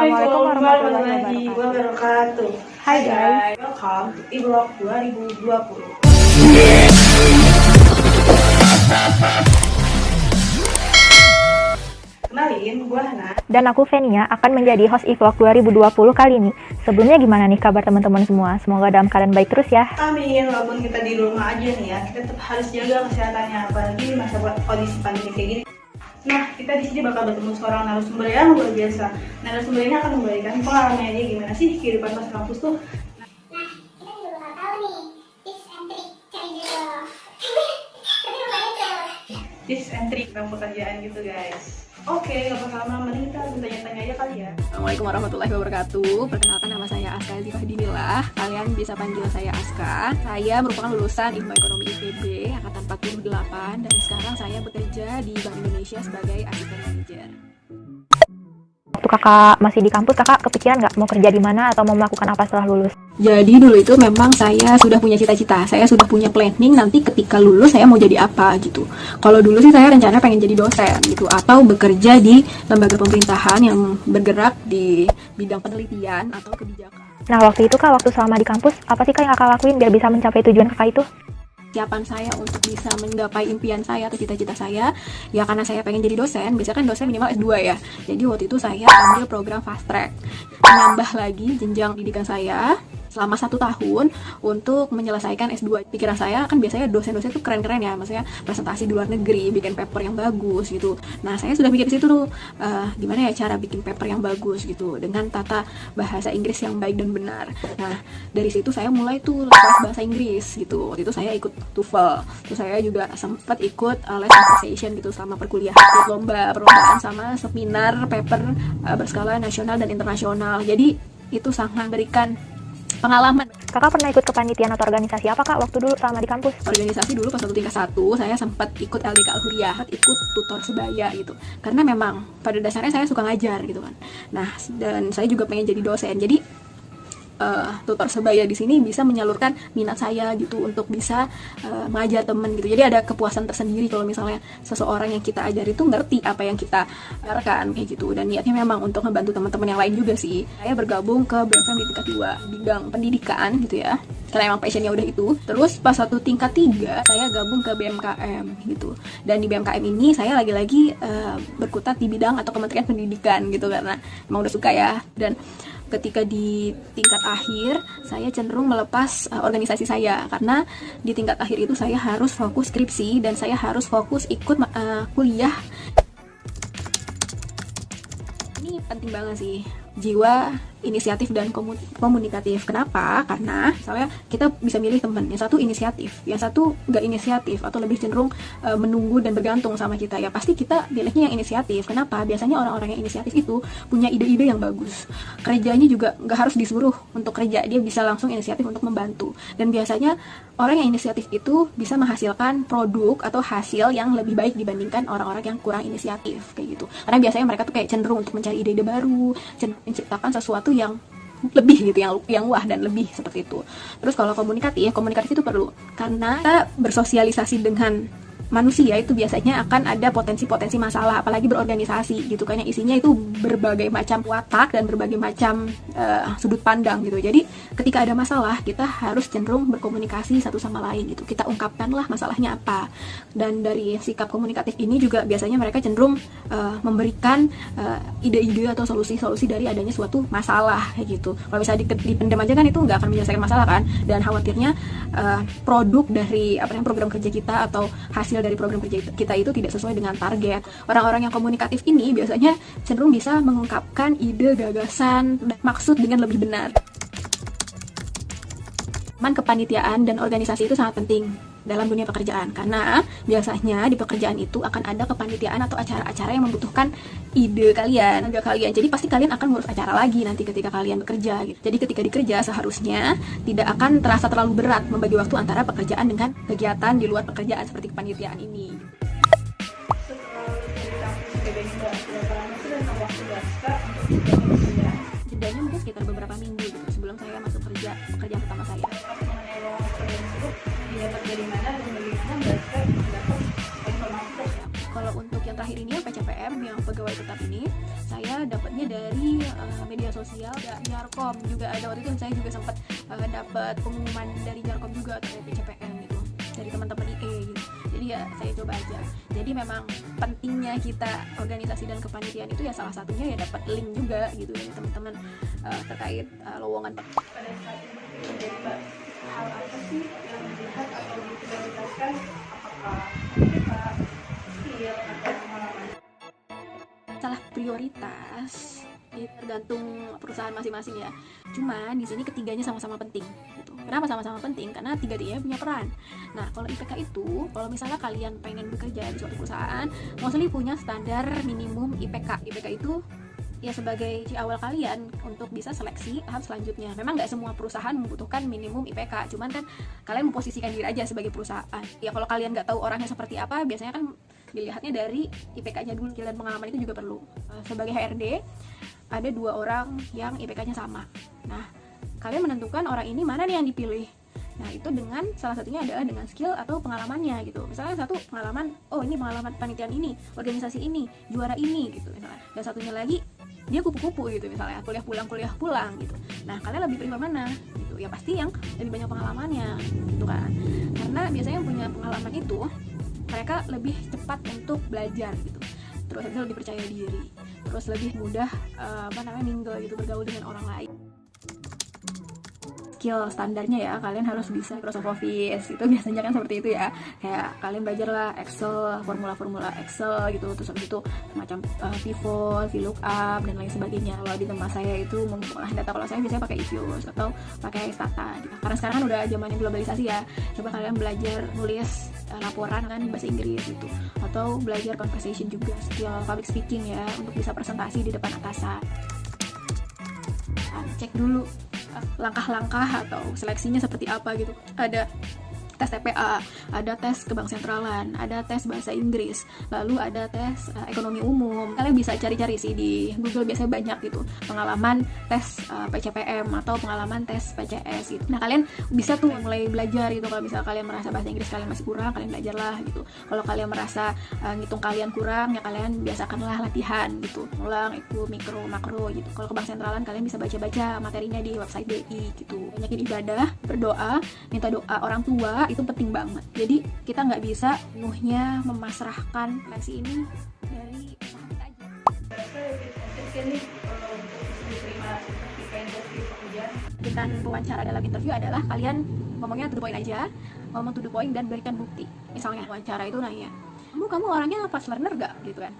Assalamualaikum warahmatullahi wabarakatuh. Hai guys. Welcome to e-blog 2020. Kenalin, gue Hana. Dan aku Venia akan menjadi host e-vlog 2020 kali ini. Sebelumnya gimana nih kabar teman-teman semua? Semoga dalam keadaan baik terus ya. Amin, walaupun kita di rumah aja nih ya, kita tetap harus jaga kesehatannya, apalagi di masa kondisi pandemi kayak gini. Nah, kita di sini bakal bertemu seorang narasumber yang luar biasa. Narasumber ini akan memberikan pengalamannya dia gimana sih kehidupan pas kampus tuh. Nah, kita juga bakal tahu nih tips and trick cari jodoh. Tapi lumayan tuh. Tips and trick tentang pekerjaan gitu guys. Oke, gak bakal lama-lama, kita tanya-tanya aja kali ya. Assalamualaikum warahmatullahi wabarakatuh. Perkenalkan, nama saya Aska Elzifah Dinillah. Kalian bisa panggil saya Aska. Saya merupakan lulusan Ilmu Ekonomi IPB angkatan 48 dan sekarang saya bekerja di Bank Indonesia sebagai asisten manajer. Waktu kakak masih di kampus, kakak kepikiran nggak mau kerja di mana atau mau melakukan apa setelah lulus? Jadi dulu itu memang saya sudah punya cita-cita, saya sudah punya planning nanti ketika lulus saya mau jadi apa gitu. Kalau dulu sih saya rencana pengen jadi dosen gitu, atau bekerja di lembaga pemerintahan yang bergerak di bidang penelitian atau kebijakan. Nah waktu itu kak, waktu selama di kampus, apa sih kak yang kakak lakuin biar bisa mencapai tujuan kakak itu? Persiapan saya untuk bisa menggapai impian saya atau cita-cita saya, ya karena saya pengen jadi dosen, biasanya kan dosen minimal S2 ya. Jadi waktu itu saya ambil program fast track, menambah lagi jenjang pendidikan saya selama 1 tahun untuk menyelesaikan S2. Pikiran saya kan biasanya dosen-dosen itu keren-keren ya, maksudnya presentasi di luar negeri, bikin paper yang bagus gitu. Nah saya sudah mikir di situ tuh, gimana ya cara bikin paper yang bagus gitu dengan tata bahasa Inggris yang baik dan benar. Nah dari situ saya mulai tuh les bahasa Inggris gitu. Waktu itu saya ikut TOEFL, terus saya juga sempat ikut les conversation gitu selama perkuliahan, ikut perlombaan sama seminar paper berskala nasional dan internasional. Jadi itu sangat memberikan pengalaman. Kakak pernah ikut kepanitiaan atau organisasi apa kak waktu dulu selama di kampus? Organisasi dulu pas waktu tingkat 1 saya sempat ikut LDK Al-Huriyah, ikut tutor sebaya gitu. Karena memang pada dasarnya saya suka ngajar gitu kan. Nah, dan saya juga pengen jadi dosen. Jadi tutor sebaya di sini bisa menyalurkan minat saya gitu untuk bisa mengajar temen gitu. Jadi ada kepuasan tersendiri kalau misalnya seseorang yang kita ajar itu ngerti apa yang kita ajarkan kayak gitu. Dan niatnya memang untuk membantu teman-teman yang lain juga sih. Saya bergabung ke BMFM di tingkat 2 bidang pendidikan gitu ya. Karena emang passionnya udah itu. Terus pas satu tingkat 3 saya gabung ke BMKM gitu. Dan di BMKM ini saya lagi-lagi berkutat di bidang atau Kementerian Pendidikan gitu karena emang udah suka ya. Dan ketika di tingkat akhir saya cenderung melepas organisasi saya karena di tingkat akhir itu saya harus fokus skripsi dan saya harus fokus ikut kuliah. Ini penting banget sih, jiwa inisiatif dan komunikatif. Kenapa? Karena misalnya kita bisa milih teman, yang satu inisiatif, yang satu nggak inisiatif atau lebih cenderung menunggu dan bergantung sama kita. Ya pasti kita pilihnya yang inisiatif. Kenapa? Biasanya orang-orang yang inisiatif itu punya ide-ide yang bagus. Kerjanya juga nggak harus disuruh untuk kerja, dia bisa langsung inisiatif untuk membantu. Dan biasanya orang yang inisiatif itu bisa menghasilkan produk atau hasil yang lebih baik dibandingkan orang-orang yang kurang inisiatif kayak gitu. Karena biasanya mereka tuh kayak cenderung untuk mencari ide-ide baru, menciptakan sesuatu yang lebih gitu, yang wah dan lebih seperti itu. Terus kalau komunikatif itu perlu karena kita bersosialisasi dengan manusia itu biasanya akan ada potensi-potensi masalah, apalagi berorganisasi gitu kan, yang isinya itu berbagai macam watak dan berbagai macam sudut pandang gitu. Jadi ketika ada masalah kita harus cenderung berkomunikasi satu sama lain gitu, kita ungkapkanlah masalahnya apa. Dan dari sikap komunikatif ini juga biasanya mereka cenderung memberikan ide-ide atau solusi-solusi dari adanya suatu masalah kayak gitu. Kalau misalnya dipendam aja kan itu nggak akan menyelesaikan masalah kan, dan khawatirnya produk dari program kerja kita atau hasil dari program kerja kita itu tidak sesuai dengan target. Orang-orang yang komunikatif ini biasanya cenderung bisa mengungkapkan ide, gagasan, dan maksud dengan lebih benar. Kepanitiaan dan organisasi itu sangat penting dalam dunia pekerjaan karena biasanya di pekerjaan itu akan ada kepanitiaan atau acara-acara yang membutuhkan ide kalian, jadi pasti kalian akan ngurus acara lagi nanti ketika kalian bekerja gitu. Jadi ketika dikerja seharusnya tidak akan terasa terlalu berat membagi waktu antara pekerjaan dengan kegiatan di luar pekerjaan seperti kepanitiaan ini. Jedanya mungkin sekitar beberapa minggu gitu sebelum saya masuk pekerjaan pertama saya. Kalau untuk yang terakhir ini yang PCPM yang pegawai tetap ini saya dapatnya dari media sosial, Jarkom juga ada. Waktu itu saya juga sempat dapat pengumuman dari Jarkom juga terkait PCPM gitu dari teman-teman IE gitu. Jadi ya saya coba aja. Jadi memang pentingnya kita organisasi dan kepanitiaan itu ya salah satunya ya dapat link juga gitu dari teman-teman terkait lowongan. Pada saat itu menjadi hal apa sih yang dilihat atau diprioritaskan, apakah kita skill atau pengalaman? Salah prioritas itu tergantung perusahaan masing-masing ya. Cuma di sini ketiganya sama-sama penting gitu. Kenapa sama-sama penting? Karena tiga-tiganya punya peran. Nah, kalau IPK itu, kalau misalnya kalian pengen bekerja di suatu perusahaan, mostly punya standar minimum IPK. IPK itu ya sebagai awal kalian untuk bisa seleksi tahap selanjutnya. Memang nggak semua perusahaan membutuhkan minimum IPK, cuman kan kalian memposisikan diri aja sebagai perusahaan. Ya kalau kalian nggak tahu orangnya seperti apa, biasanya kan dilihatnya dari IPK-nya dulu. Dan pengalaman itu juga perlu. Sebagai HRD ada 2 orang yang IPK-nya sama. Nah, kalian menentukan orang ini mana nih yang dipilih. Nah, itu dengan salah satunya adalah dengan skill atau pengalamannya gitu. Misalnya satu pengalaman, oh ini pengalaman panitiaan ini, organisasi ini, juara ini gitu misalnya. Dan satunya lagi dia kupu-kupu gitu misalnya, kuliah pulang gitu. Nah, kalian lebih prefer mana gitu? Ya pasti yang lebih banyak pengalamannya gitu kan. Karena biasanya yang punya pengalaman itu mereka lebih cepat untuk belajar gitu. Terus habis itu lebih percaya diri. Terus lebih mudah mingle gitu, bergaul dengan orang lain. Skill standarnya ya, kalian harus bisa Microsoft Office, itu biasanya kan seperti itu ya. Kayak kalian belajarlah Excel, formula-formula Excel gitu, terus habis itu semacam pivot, VLOOKUP dan lain sebagainya. Kalau di tempat saya itu mengolah data, kalau saya biasanya pakai Ivios atau pakai Stata gitu. Karena sekarang kan udah zamannya globalisasi ya. Coba kalian belajar nulis laporan kan bahasa Inggris gitu, atau belajar conversation juga, skill public speaking ya, untuk bisa presentasi di depan atasan. Cek dulu langkah-langkah atau seleksinya seperti apa gitu. Ada tes TPA, ada tes ke bank sentralan, ada tes bahasa Inggris, lalu ada tes ekonomi umum. Kalian bisa cari-cari sih di Google, biasanya banyak gitu pengalaman tes PCPM atau pengalaman tes PCS gitu. Nah, kalian bisa tuh mulai belajar gitu. Kalau misalnya kalian merasa bahasa Inggris kalian masih kurang, kalian belajarlah gitu. Kalau kalian merasa ngitung kalian kurang, ya kalian biasakanlah latihan gitu, ulang ikut mikro makro gitu. Kalau ke bank sentralan kalian bisa baca-baca materinya di website BI gitu. Banyakin ibadah, berdoa, minta doa orang tua, itu penting banget. Jadi kita nggak bisa penuhnya memasrahkan seleksi ini dari usaha kita aja. Kita wawancara dalam interview adalah kalian ngomongnya to the point aja, ngomong to the point dan berikan bukti. Misalnya wawancara itu nanya, kamu orangnya fast learner gak gitu kan?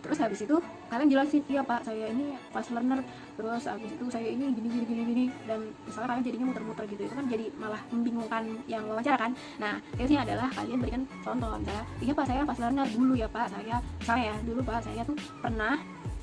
Terus habis itu kalian jelasin, iya pak saya ini fast learner, terus habis itu saya ini gini, dan misalnya kalian jadinya muter-muter gitu, itu kan jadi malah membingungkan yang wawancara kan. Nah, tips-nya adalah kalian berikan contoh, misalnya, iya pak saya fast learner dulu ya pak, dulu pak saya tuh pernah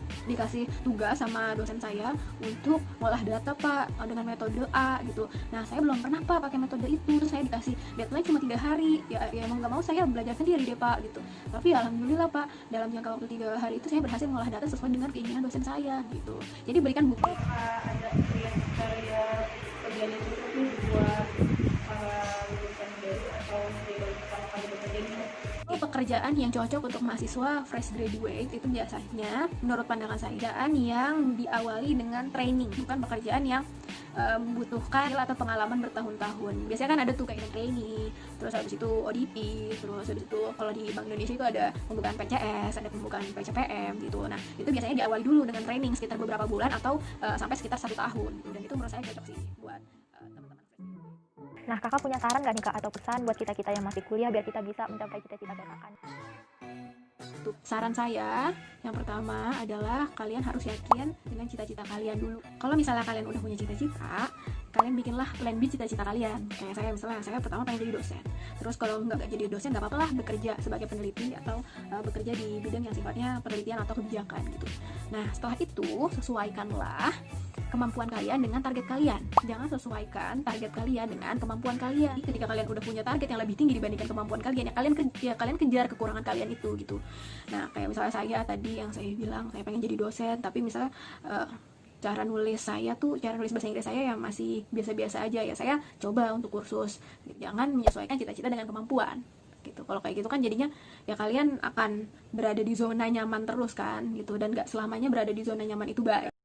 dikasih tugas sama dosen saya untuk ngolah data pak dengan metode A gitu. Nah, saya belum pernah pak pakai metode itu, terus saya dikasih deadline cuma 3 hari. Ya emang gak mau saya belajar sendiri deh pak gitu. Tapi alhamdulillah pak, dalam jangka waktu 3 hari itu saya berhasil ngolah data sesuai dengan keinginan dosen saya gitu. Jadi berikan bukti. Ada karya kerjaan itu tuh buat para lulusan baru atau baru pertama kali bekerja ini. Pekerjaan yang cocok untuk mahasiswa fresh graduate itu biasanya menurut pandangan saya pekerjaan yang diawali dengan training, bukan pekerjaan yang membutuhkan atau pengalaman bertahun-tahun. Biasanya kan ada tuh kayak trainee, terus habis itu ODP, terus habis itu kalau di Bank Indonesia itu ada pembukaan PCS, ada pembukaan PCPM gitu. Nah, itu biasanya diawali dulu dengan training sekitar beberapa bulan atau sampai sekitar 1 tahun gitu. Dan itu menurut saya cocok sih buat teman-teman. Nah, kakak punya saran nggak nih kak atau pesan buat kita-kita yang masih kuliah biar kita bisa mencapai cita-cita kakak? Saran saya yang pertama adalah kalian harus yakin dengan cita-cita kalian dulu. Kalau misalnya kalian udah punya cita-cita, kalian bikinlah plan B cita-cita kalian. Kayak saya pertama pengen jadi dosen. Terus kalau nggak jadi dosen nggak apa-apa lah, bekerja sebagai peneliti atau bekerja di bidang yang sifatnya penelitian atau kebijakan gitu. Nah, setelah itu sesuaikanlah kemampuan kalian dengan target kalian. Jangan sesuaikan target kalian dengan kemampuan kalian. Ketika kalian udah punya target yang lebih tinggi dibandingkan kemampuan kalian, kalian kejar kekurangan kalian itu gitu. Nah, kayak misalnya saya tadi yang saya bilang saya pengen jadi dosen, tapi misalnya cara nulis bahasa Inggris saya yang masih biasa-biasa aja ya, saya coba untuk kursus. Jangan menyesuaikan cita-cita dengan kemampuan. gitu. Kalau kayak gitu kan jadinya ya kalian akan berada di zona nyaman terus kan gitu, dan gak selamanya berada di zona nyaman itu baik.